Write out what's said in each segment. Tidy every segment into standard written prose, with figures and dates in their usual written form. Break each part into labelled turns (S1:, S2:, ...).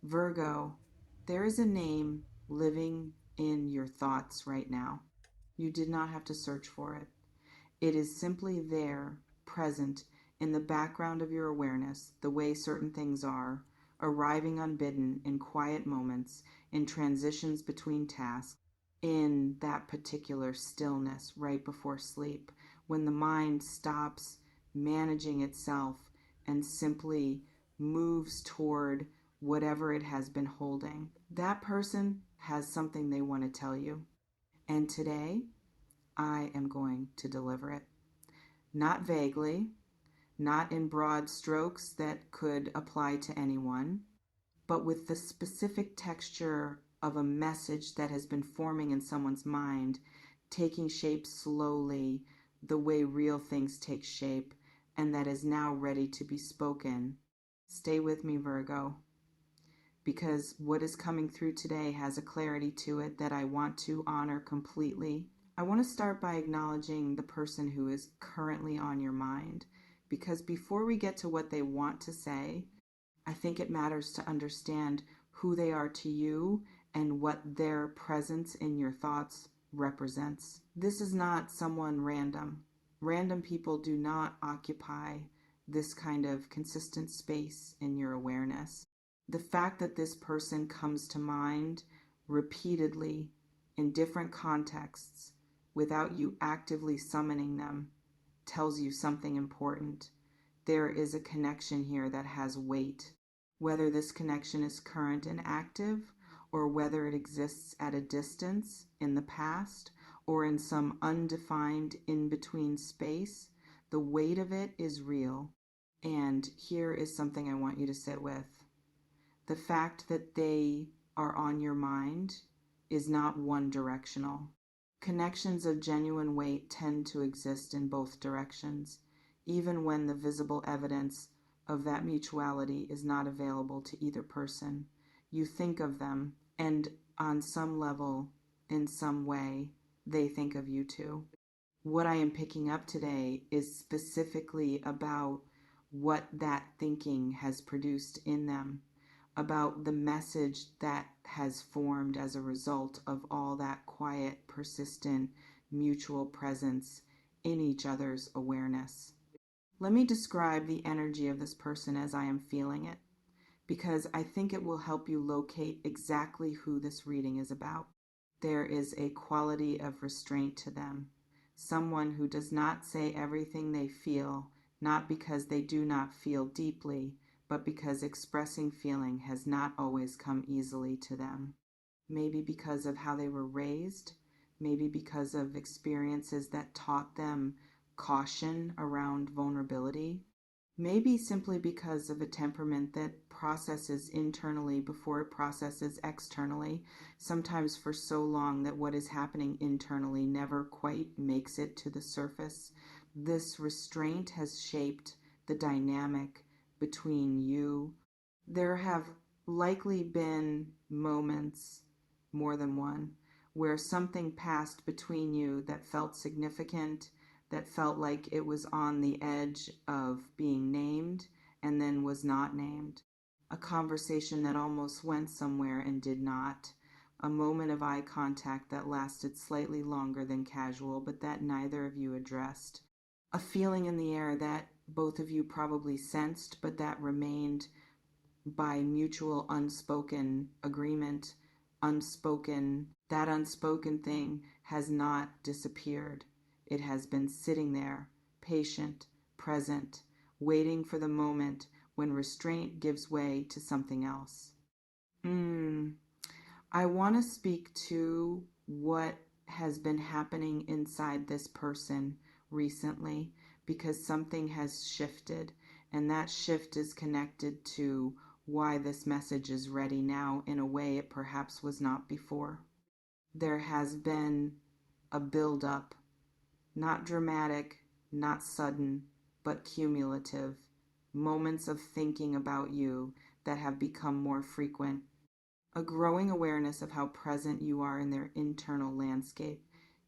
S1: Virgo, there is a name living in your thoughts right now. You did not have to search for it. It is simply there, present in the background of your awareness, the way certain things are, arriving unbidden in quiet moments, in transitions between tasks, in that particular stillness right before sleep, when the mind stops managing itself and simply moves toward whatever it has been holding. That person has something they want to tell you. And today, I am going to deliver it. Not vaguely, not in broad strokes that could apply to anyone, but with the specific texture of a message that has been forming in someone's mind, taking shape slowly, the way real things take shape, and that is now ready to be spoken. Stay with me, Virgo, because what is coming through today has a clarity to it that I want to honor completely. I want to start by acknowledging the person who is currently on your mind, because before we get to what they want to say, I think it matters to understand who they are to you and what their presence in your thoughts represents. This is not someone random. Random people do not occupy this kind of consistent space in your awareness. The fact that this person comes to mind repeatedly in different contexts without you actively summoning them tells you something important. There is a connection here that has weight. Whether this connection is current and active, or whether it exists at a distance in the past, or in some undefined in-between space, the weight of it is real. And here is something I want you to sit with. The fact that they are on your mind is not one directional. Connections of genuine weight tend to exist in both directions, even when the visible evidence of that mutuality is not available to either person. You think of them, and on some level, in some way, they think of you too. What I am picking up today is specifically about what that thinking has produced in them, about the message that has formed as a result of all that quiet, persistent, mutual presence in each other's awareness. Let me describe the energy of this person as I am feeling it, because I think it will help you locate exactly who this reading is about. There is a quality of restraint to them, someone who does not say everything they feel, not because they do not feel deeply, but because expressing feeling has not always come easily to them. Maybe because of how they were raised, maybe because of experiences that taught them caution around vulnerability, maybe simply because of a temperament that processes internally before it processes externally, sometimes for so long that what is happening internally never quite makes it to the surface. This restraint has shaped the dynamic between you. There have likely been moments, more than one, where something passed between you that felt significant, that felt like it was on the edge of being named and then was not named. A conversation that almost went somewhere and did not. A moment of eye contact that lasted slightly longer than casual, but that neither of you addressed. A feeling in the air that both of you probably sensed, but that remained by mutual unspoken agreement. That unspoken thing has not disappeared. It has been sitting there, patient, present, waiting for the moment when restraint gives way to something else. I want to speak to what has been happening inside this person recently, because something has shifted, and that shift is connected to why this message is ready now in a way it perhaps was not before. There has been a build-up, not dramatic, not sudden, but cumulative, moments of thinking about you that have become more frequent, a growing awareness of how present you are in their internal landscape,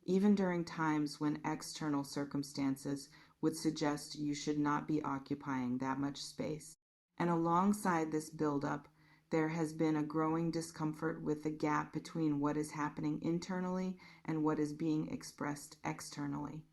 S1: even during times when external circumstances would suggest you should not be occupying that much space. And alongside this buildup There has been a growing discomfort with the gap between what is happening internally and what is being expressed externally.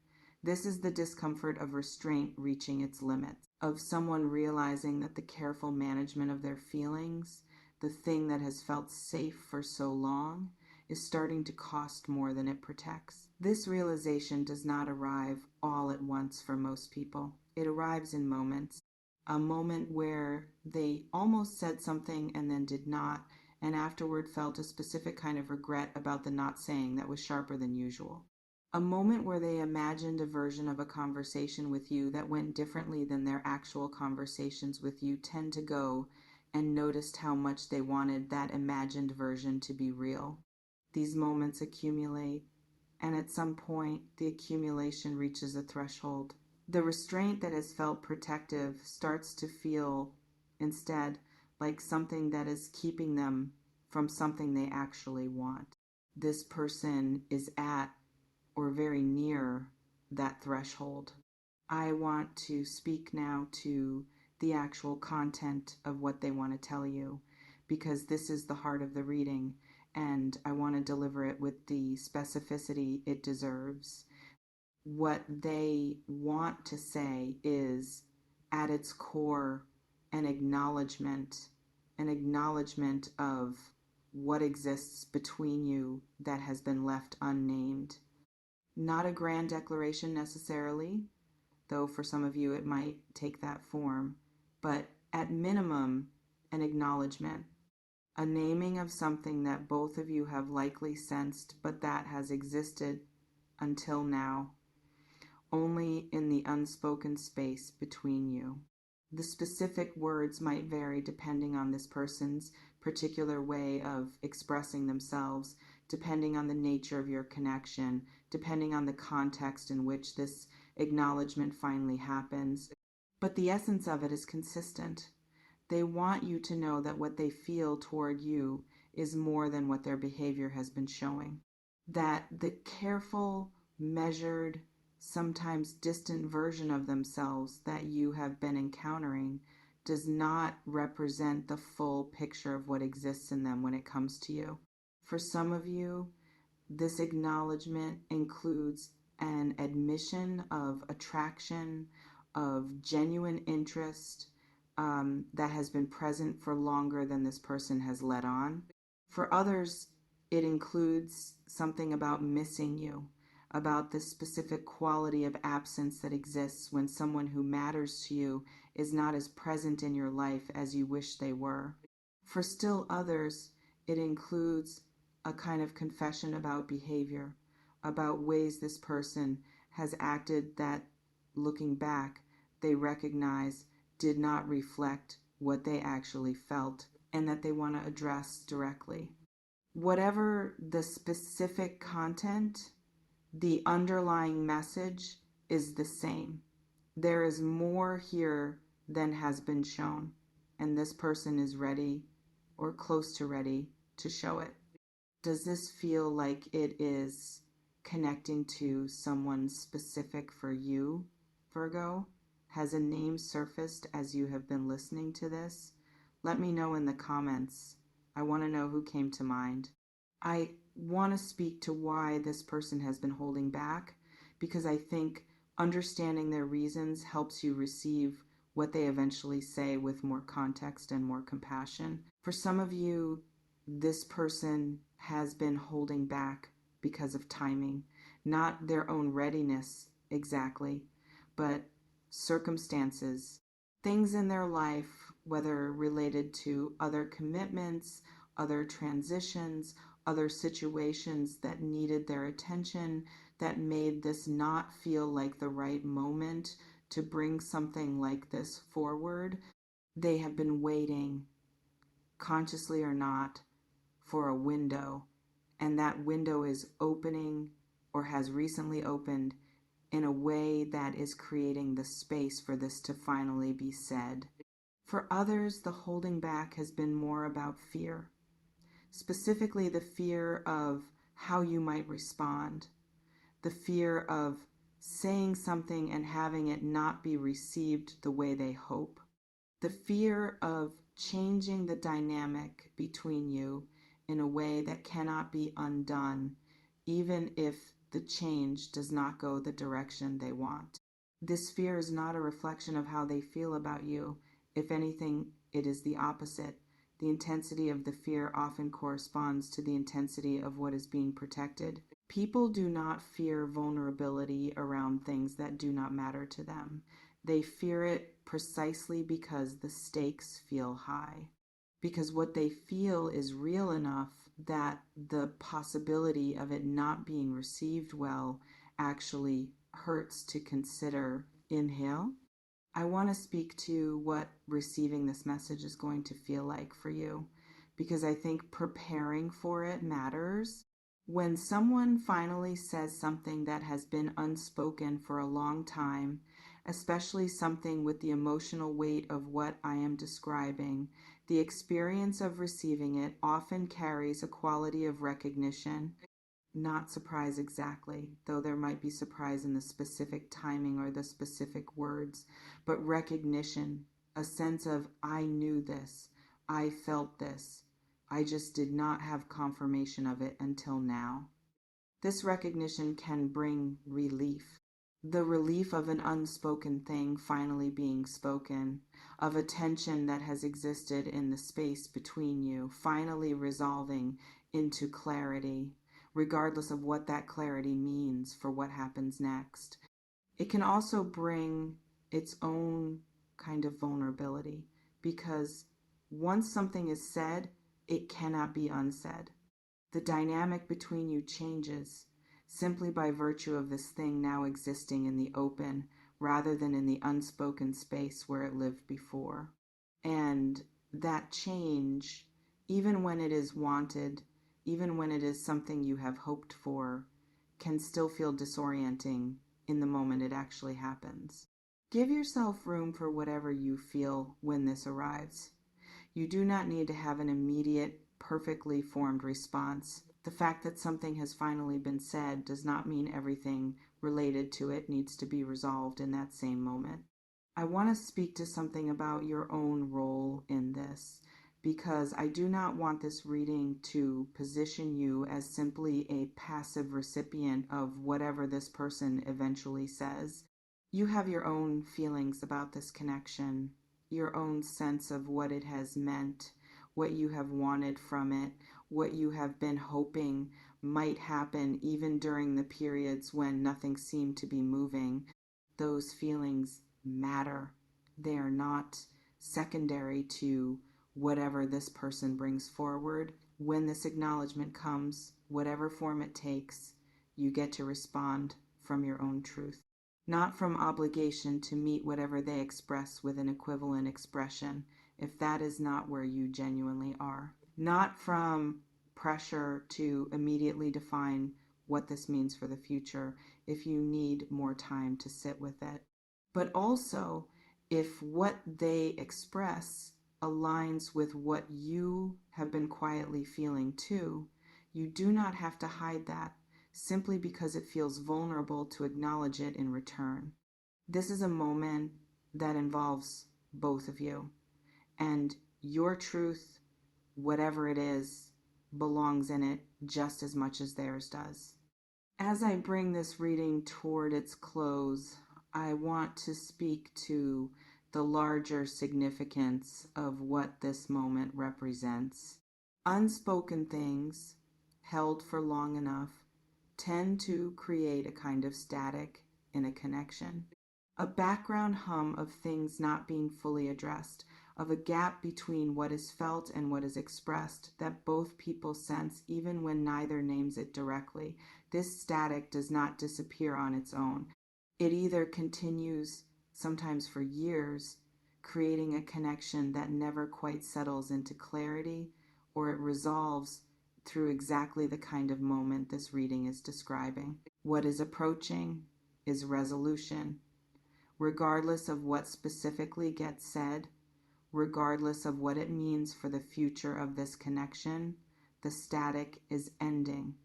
S1: This is the discomfort of restraint reaching its limits, of someone realizing that the careful management of their feelings, the thing that has felt safe for so long, is starting to cost more than it protects. This realization does not arrive all at once for most people. It arrives in moments. A moment where they almost said something and then did not, and afterward felt a specific kind of regret about the not saying that was sharper than usual. A moment where they imagined a version of a conversation with you that went differently than their actual conversations with you tend to go, and noticed how much they wanted that imagined version to be real. These moments accumulate, and at some point, the accumulation reaches a threshold. The restraint that has felt protective starts to feel, instead, like something that is keeping them from something they actually want. This person is at or very near that threshold. I want to speak now to the actual content of what they want to tell you, because this is the heart of the reading, and I want to deliver it with the specificity it deserves. What they want to say is, at its core, an acknowledgement of what exists between you that has been left unnamed. Not a grand declaration necessarily, though for some of you it might take that form, but at minimum, an acknowledgement, a naming of something that both of you have likely sensed, but that has existed until now, only in the unspoken space between you. The specific words might vary depending on this person's particular way of expressing themselves, depending on the nature of your connection, depending on the context in which this acknowledgement finally happens. But the essence of it is consistent. They want you to know that what they feel toward you is more than what their behavior has been showing. That the careful, measured, sometimes distant version of themselves that you have been encountering does not represent the full picture of what exists in them when it comes to you. For some of you, this acknowledgement includes an admission of attraction, of genuine interest that has been present for longer than this person has let on. For others, it includes something about missing you, about the specific quality of absence that exists when someone who matters to you is not as present in your life as you wish they were. For still others, it includes a kind of confession about behavior, about ways this person has acted that, looking back, they recognize did not reflect what they actually felt and that they want to address directly. Whatever the specific content, the underlying message is the same. There is more here than has been shown, and this person is ready or close to ready to show it. Does this feel like it is connecting to someone specific for you, Virgo? Has a name surfaced as you have been listening to this? Let me know in the comments. I want to know who came to mind. I want to speak to why this person has been holding back, because I think understanding their reasons helps you receive what they eventually say with more context and more compassion. For some of you, this person has been holding back because of timing, not their own readiness exactly, but circumstances, things in their life, whether related to other commitments, other transitions, other situations that needed their attention, that made this not feel like the right moment to bring something like this forward. They have been waiting, consciously or not, for a window, and that window is opening or has recently opened in a way that is creating the space for this to finally be said. For others, the holding back has been more about fear, specifically the fear of how you might respond, the fear of saying something and having it not be received the way they hope, the fear of changing the dynamic between you in a way that cannot be undone, even if the change does not go the direction they want. This fear is not a reflection of how they feel about you. If anything, it is the opposite. The intensity of the fear often corresponds to the intensity of what is being protected. People do not fear vulnerability around things that do not matter to them. They fear it precisely because the stakes feel high. Because what they feel is real enough that the possibility of it not being received well actually hurts to consider. Inhale. I want to speak to what receiving this message is going to feel like for you, because I think preparing for it matters. When someone finally says something that has been unspoken for a long time, especially something with the emotional weight of what I am describing, the experience of receiving it often carries a quality of recognition. Not surprise exactly, though there might be surprise in the specific timing or the specific words, but recognition, a sense of, I knew this, I felt this, I just did not have confirmation of it until now. This recognition can bring relief. The relief of an unspoken thing finally being spoken, of a tension that has existed in the space between you, finally resolving into clarity, regardless of what that clarity means for what happens next. It can also bring its own kind of vulnerability, because once something is said, it cannot be unsaid. The dynamic between you changes simply by virtue of this thing now existing in the open rather than in the unspoken space where it lived before. And that change, even when it is wanted, even when it is something you have hoped for, can still feel disorienting in the moment it actually happens. Give yourself room for whatever you feel when this arrives. You do not need to have an immediate, perfectly formed response. The fact that something has finally been said does not mean everything related to it needs to be resolved in that same moment. I want to speak to something about your own role in this, because I do not want this reading to position you as simply a passive recipient of whatever this person eventually says. You have your own feelings about this connection, your own sense of what it has meant, what you have wanted from it, what you have been hoping might happen even during the periods when nothing seemed to be moving. Those feelings matter. They are not secondary to whatever this person brings forward. When this acknowledgement comes, whatever form it takes, you get to respond from your own truth, not from obligation to meet whatever they express with an equivalent expression, if that is not where you genuinely are. Not from pressure to immediately define what this means for the future if you need more time to sit with it. But also, if what they express aligns with what you have been quietly feeling too, you do not have to hide that simply because it feels vulnerable to acknowledge it in return. This is a moment that involves both of you, and your truth, whatever it is, belongs in it just as much as theirs does. As I bring this reading toward its close, I want to speak to the larger significance of what this moment represents. Unspoken things, held for long enough, tend to create a kind of static in a connection, a background hum of things not being fully addressed, of a gap between what is felt and what is expressed that both people sense even when neither names it directly. This static does not disappear on its own. It either continues, sometimes for years, creating a connection that never quite settles into clarity, or it resolves through exactly the kind of moment this reading is describing. What is approaching is resolution. Regardless of what specifically gets said, regardless of what it means for the future of this connection, the static is ending.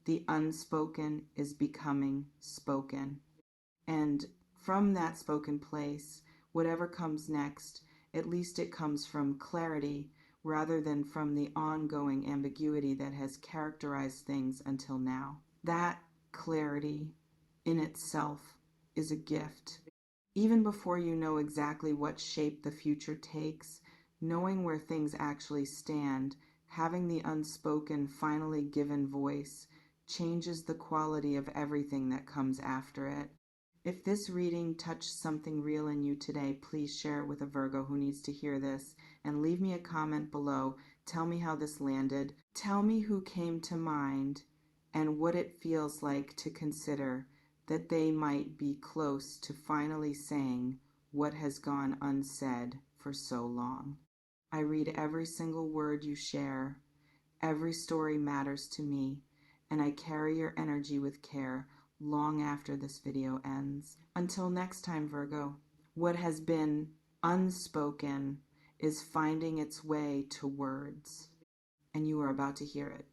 S1: The unspoken is becoming spoken. And from that spoken place, whatever comes next, At least it comes from clarity rather than from the ongoing ambiguity that has characterized things until now. That clarity in itself is a gift. Even before you know exactly what shape the future takes, knowing where things actually stand, having the unspoken finally given voice, changes the quality of everything that comes after it. If this reading touched something real in you today, please share it with a Virgo who needs to hear this, and leave me a comment below. Tell me how this landed. Tell me who came to mind and what it feels like to consider that they might be close to finally saying what has gone unsaid for so long. I read every single word you share. Every story matters to me, and I carry your energy with care long after this video ends. Until next time, Virgo, what has been unspoken is finding its way to words, and you are about to hear it.